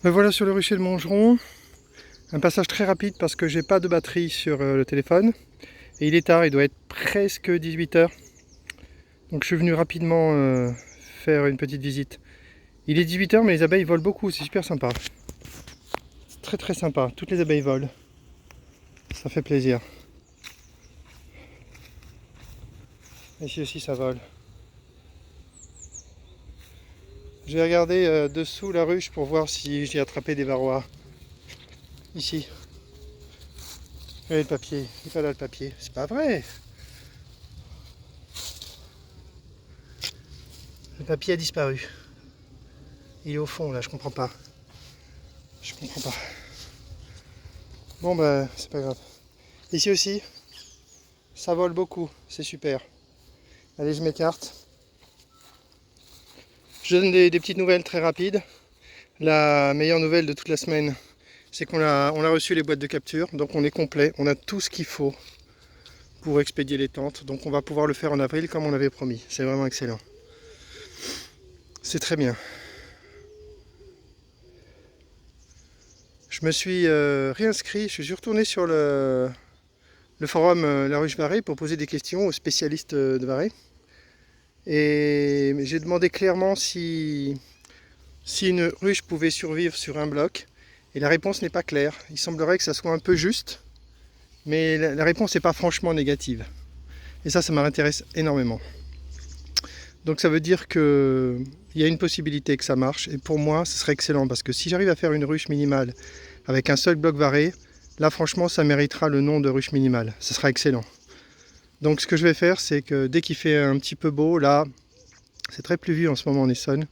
Me voilà sur le rucher de Montgeron. Un passage très rapide parce que j'ai pas de batterie sur le téléphone. Et il est tard, il doit être presque 18 h. Donc je suis venu rapidement faire une petite visite. Il est 18 h mais les abeilles volent beaucoup, c'est super sympa. C'est très très sympa, toutes les abeilles volent. Ça fait plaisir. Ici aussi ça vole. Je vais regarder dessous la ruche pour voir si j'ai attrapé des varroas. Ici. Regardez le papier, il est pas là le papier. C'est pas vrai. Le papier a disparu. Il est au fond là, je comprends pas. Je comprends pas. Bon bah c'est pas grave. Ici aussi, ça vole beaucoup, c'est super. Allez, je m'écarte. Je donne des petites nouvelles très rapides. La meilleure nouvelle de toute la semaine, c'est qu'on a reçu les boîtes de capture, donc on est complet, on a tout ce qu'il faut pour expédier les tentes, donc on va pouvoir le faire en avril comme on avait promis. C'est vraiment excellent. C'est très bien. Je me suis réinscrit, je suis retourné sur le forum La Ruche Varée pour poser des questions aux spécialistes de Varée. Et j'ai demandé clairement si une ruche pouvait survivre sur un bloc. Et la réponse n'est pas claire. Il semblerait que ça soit un peu juste, mais la réponse n'est pas franchement négative. Et ça m'intéresse énormément. Donc ça veut dire qu'il y a une possibilité que ça marche. Et pour moi, ce serait excellent. Parce que si j'arrive à faire une ruche minimale avec un seul bloc varé, là franchement, ça méritera le nom de ruche minimale. Ce sera excellent. Donc ce que je vais faire, c'est que dès qu'il fait un petit peu beau, là, c'est très pluvieux en ce moment en Essonne.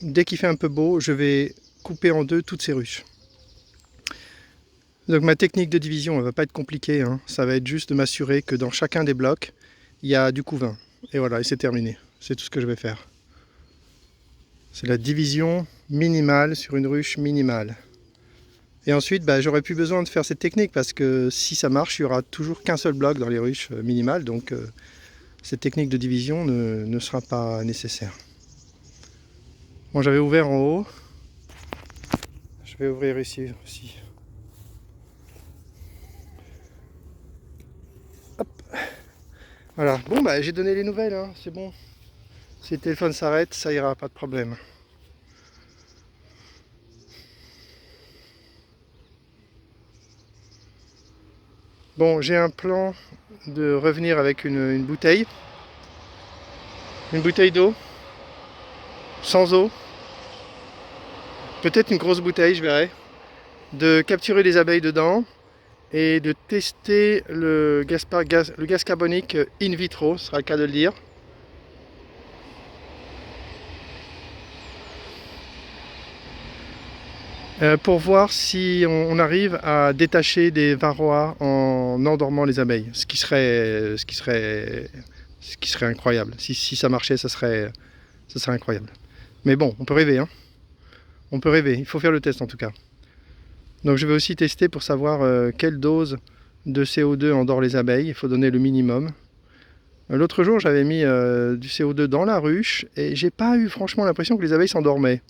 Dès qu'il fait un peu beau, je vais couper en deux toutes ces ruches. Donc ma technique de division, elle va pas être compliquée, hein. Ça va être juste de m'assurer que dans chacun des blocs, il y a du couvain. Et voilà, et c'est terminé. C'est tout ce que je vais faire. C'est la division minimale sur une ruche minimale. Et ensuite, j'aurais plus besoin de faire cette technique parce que si ça marche, il n'y aura toujours qu'un seul bloc dans les ruches minimales. Donc cette technique de division ne sera pas nécessaire. Bon, j'avais ouvert en haut. Je vais ouvrir ici aussi. Hop. Voilà. Bon, j'ai donné les nouvelles, hein. C'est bon. Si le téléphone s'arrête, ça ira, pas de problème. Bon, j'ai un plan de revenir avec une bouteille d'eau, sans eau, peut-être une grosse bouteille, je verrai, de capturer les abeilles dedans et de tester le gaz carbonique in vitro, ce sera le cas de le dire. Pour voir si on arrive à détacher des varroas en endormant les abeilles, ce qui serait incroyable. Si ça marchait, ça serait incroyable. Mais bon, on peut rêver, hein. On peut rêver, il faut faire le test en tout cas. Donc je vais aussi tester pour savoir quelle dose de CO2 endort les abeilles, il faut donner le minimum. L'autre jour, j'avais mis du CO2 dans la ruche et j'ai pas eu franchement l'impression que les abeilles s'endormaient.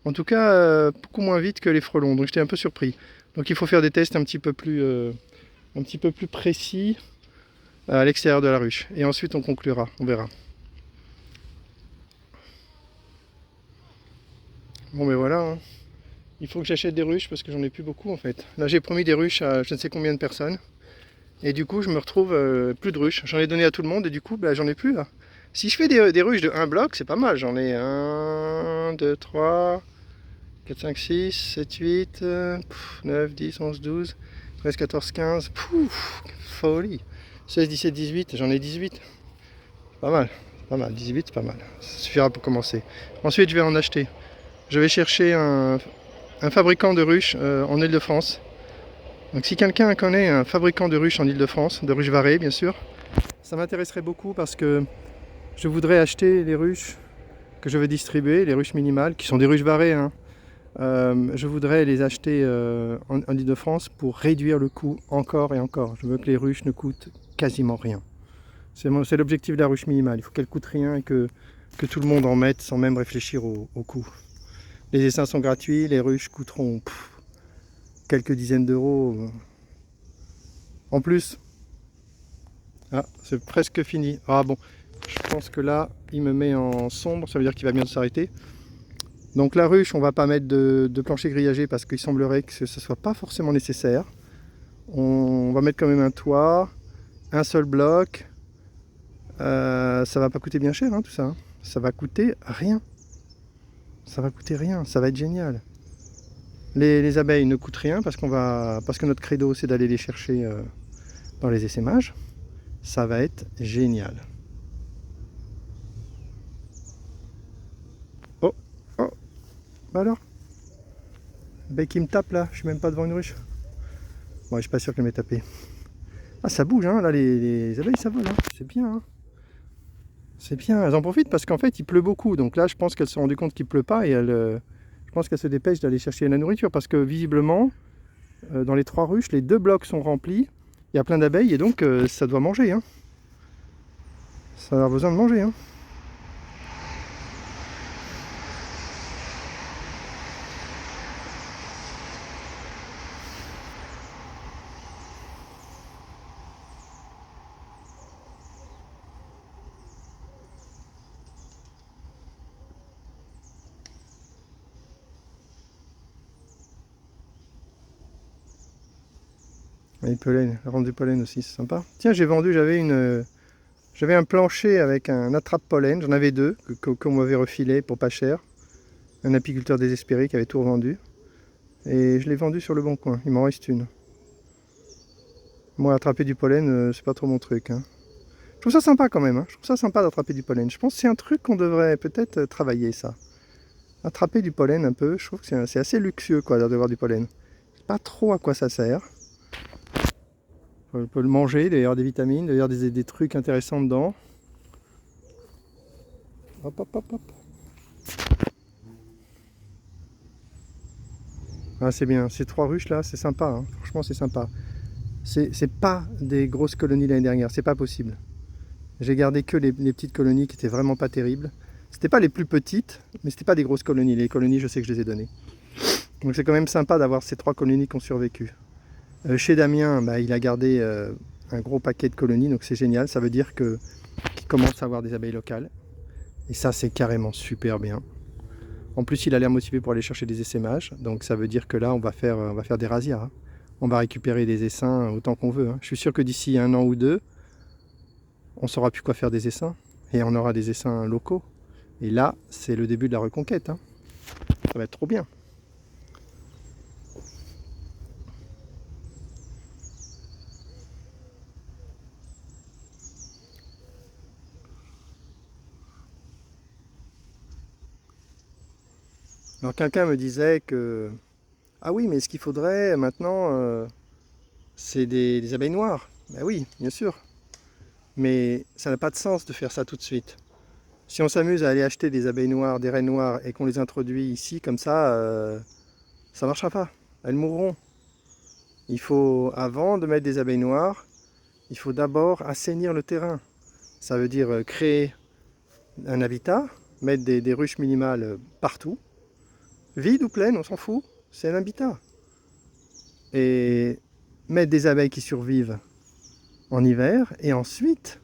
En tout cas, beaucoup moins vite que les frelons, donc j'étais un peu surpris. Donc il faut faire des tests un petit peu plus précis à l'extérieur de la ruche. Et ensuite on conclura, on verra. Bon voilà, hein. Il faut que j'achète des ruches parce que j'en ai plus beaucoup en fait. Là j'ai promis des ruches à je ne sais combien de personnes. Et du coup je me retrouve plus de ruches. J'en ai donné à tout le monde et du coup j'en ai plus là. Si je fais des ruches de 1 bloc, c'est pas mal. J'en ai 1, 2, 3, 4, 5, 6, 7, 8, 9, 10, 11, 12, 13, 14, 15. Pouf, folie. 16, 17, 18, j'en ai 18. Pas mal, pas mal. 18, c'est pas mal. Ça suffira pour commencer. Ensuite, je vais en acheter. Je vais chercher un fabricant de ruches en Ile-de-France. Donc si quelqu'un connaît un fabricant de ruches en Ile-de-France, de ruches varées bien sûr, ça m'intéresserait beaucoup parce que je voudrais acheter les ruches que je veux distribuer, les ruches minimales, qui sont des ruches varées, hein. Je voudrais les acheter en Ile-de-France pour réduire le coût encore et encore. Je veux que les ruches ne coûtent quasiment rien. C'est l'objectif de la ruche minimale. Il faut qu'elle coûte rien et que tout le monde en mette sans même réfléchir au coût. Les essaims sont gratuits, les ruches coûteront quelques dizaines d'euros. En plus, ah, c'est presque fini. Ah bon, je pense que là, il me met en sombre, ça veut dire qu'il va bientôt s'arrêter. Donc la ruche, on va pas mettre de plancher grillagé parce qu'il semblerait que ce ne soit pas forcément nécessaire. On va mettre quand même un toit, un seul bloc. Ça va pas coûter bien cher hein, tout ça. Ça va coûter rien. Ça va coûter rien, ça va être génial. Les abeilles ne coûtent rien parce que notre credo c'est d'aller les chercher dans les essaimages. Ça va être génial. Oh, oh, bah alors, l'abeille qui me tape là, je suis même pas devant une ruche. Bon, je suis pas sûr qu'elle m'ait tapé. Ah, ça bouge, hein, là, les abeilles, ça vole, hein. C'est bien, hein. C'est bien, elles en profitent parce qu'en fait, il pleut beaucoup. Donc là, je pense qu'elles se sont rendues compte qu'il pleut pas et je pense qu'elles se dépêchent d'aller chercher la nourriture parce que visiblement, dans les 3 ruches, les 2 blocs sont remplis. Il y a plein d'abeilles et donc ça doit manger, hein. Ça a besoin de manger, hein. Et le pollen, la ronde du pollen aussi, c'est sympa. Tiens, j'avais un plancher avec un attrape-pollen, j'en avais 2, qu'on m'avait refilé pour pas cher. Un apiculteur désespéré qui avait tout revendu. Et je l'ai vendu sur le bon coin, il m'en reste une. Moi, attraper du pollen, c'est pas trop mon truc, hein. Je trouve ça sympa quand même, hein. Je trouve ça sympa d'attraper du pollen. Je pense que c'est un truc qu'on devrait peut-être travailler, ça. Attraper du pollen un peu, je trouve que c'est assez luxueux, quoi, d'avoir du pollen. Je sais pas trop à quoi ça sert. On peut le manger, d'ailleurs des vitamines, d'ailleurs des trucs intéressants dedans. Hop, hop, hop, hop. Ah, c'est bien, ces 3 ruches là, c'est sympa, hein. Franchement c'est sympa. C'est pas des grosses colonies l'année dernière, c'est pas possible. J'ai gardé que les petites colonies qui étaient vraiment pas terribles. C'était pas les plus petites, mais c'était pas des grosses colonies. Les colonies, je sais que je les ai données. Donc c'est quand même sympa d'avoir ces 3 colonies qui ont survécu. Chez Damien, bah, il a gardé un gros paquet de colonies, donc c'est génial. Ça veut dire qu'il commence à avoir des abeilles locales. Et ça, c'est carrément super bien. En plus, il a l'air motivé pour aller chercher des essaimages. Donc ça veut dire que là, on va faire des razzias, hein. On va récupérer des essaims autant qu'on veut, hein. Je suis sûr que d'ici 1 an ou 2, on saura plus quoi faire des essaims. Et on aura des essaims locaux. Et là, c'est le début de la reconquête, hein. Ça va être trop bien. Alors quelqu'un me disait que... Ah oui, mais ce qu'il faudrait maintenant, c'est des abeilles noires. Ben oui, bien sûr. Mais ça n'a pas de sens de faire ça tout de suite. Si on s'amuse à aller acheter des abeilles noires, des reines noires, et qu'on les introduit ici comme ça ne marchera pas. Elles mourront. Il faut, avant de mettre des abeilles noires, il faut d'abord assainir le terrain. Ça veut dire créer un habitat, mettre des ruches minimales partout. Vide ou pleine, on s'en fout, c'est un habitat. Et mettre des abeilles qui survivent en hiver, et ensuite,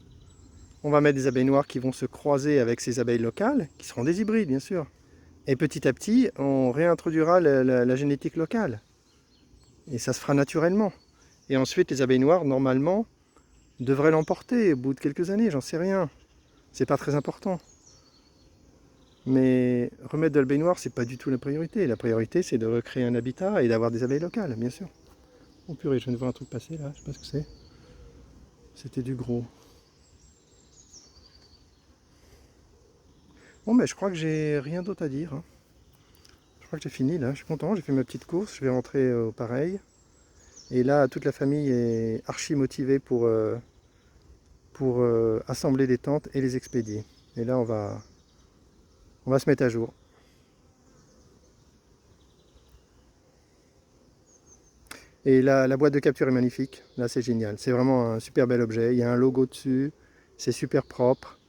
on va mettre des abeilles noires qui vont se croiser avec ces abeilles locales, qui seront des hybrides bien sûr. Et petit à petit, on réintroduira la génétique locale. Et ça se fera naturellement. Et ensuite, les abeilles noires, normalement, devraient l'emporter au bout de quelques années, j'en sais rien. C'est pas très important. Mais remettre de l'abeille noire, c'est pas du tout la priorité. La priorité, c'est de recréer un habitat et d'avoir des abeilles locales, bien sûr. Oh purée, je viens de voir un truc passer là, je sais pas ce que c'est. C'était du gros. Bon, mais je crois que j'ai rien d'autre à dire, hein. Je crois que j'ai fini là, je suis content, j'ai fait ma petite course, je vais rentrer au pareil. Et là, toute la famille est archi motivée pour assembler des tentes et les expédier. Et là, on va se mettre à jour. Et la boîte de capture est magnifique, là c'est génial, c'est vraiment un super bel objet, il y a un logo dessus, c'est super propre,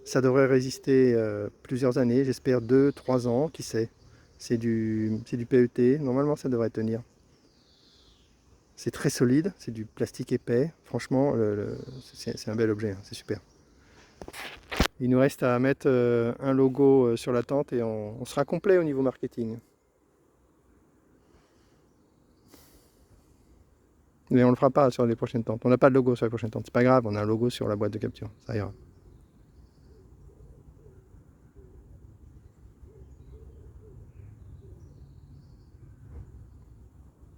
ça devrait résister plusieurs années, j'espère 2, 3 ans, qui sait. C'est du PET, normalement ça devrait tenir. C'est très solide, c'est du plastique épais. Franchement, c'est un bel objet, hein, c'est super. Il nous reste à mettre un logo sur la tente et on sera complet au niveau marketing. Mais on ne le fera pas sur les prochaines tentes. On n'a pas de logo sur les prochaines tentes. C'est pas grave, on a un logo sur la boîte de capture. Ça ira.